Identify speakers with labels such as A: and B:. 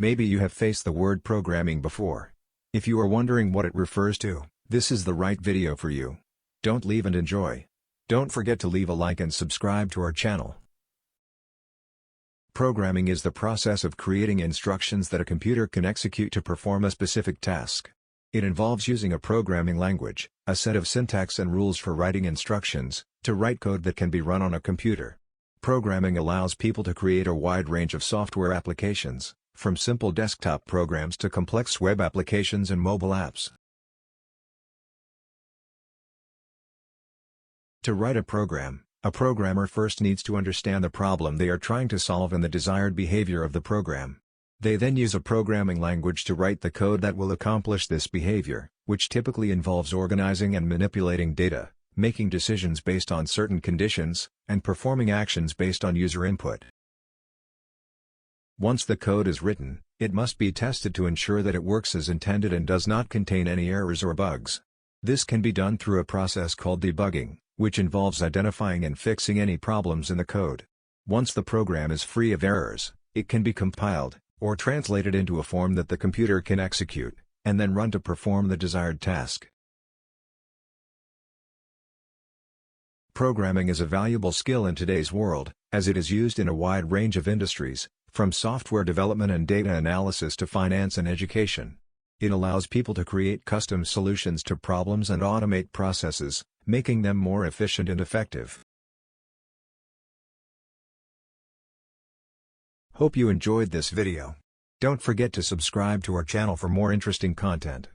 A: Maybe you have faced the word programming before. If you are wondering what it refers to, this is the right video for you. Don't leave and enjoy. Don't forget to leave a like and subscribe to our channel. Programming is the process of creating instructions that a computer can execute to perform a specific task. It involves using a programming language, a set of syntax and rules for writing instructions, to write code that can be run on a computer. Programming allows people to create a wide range of software applications, from simple desktop programs to complex web applications and mobile apps. To write a program, a programmer first needs to understand the problem they are trying to solve and the desired behavior of the program. They then use a programming language to write the code that will accomplish this behavior, which typically involves organizing and manipulating data, making decisions based on certain conditions, and performing actions based on user input. Once the code is written, it must be tested to ensure that it works as intended and does not contain any errors or bugs. This can be done through a process called debugging, which involves identifying and fixing any problems in the code. Once the program is free of errors, it can be compiled, or translated into a form that the computer can execute, and then run to perform the desired task. Programming is a valuable skill in today's world, as it is used in a wide range of industries, from software development and data analysis to finance and education. It allows people to create custom solutions to problems and automate processes, making them more efficient and effective. Hope you enjoyed this video. Don't forget to subscribe to our channel for more interesting content.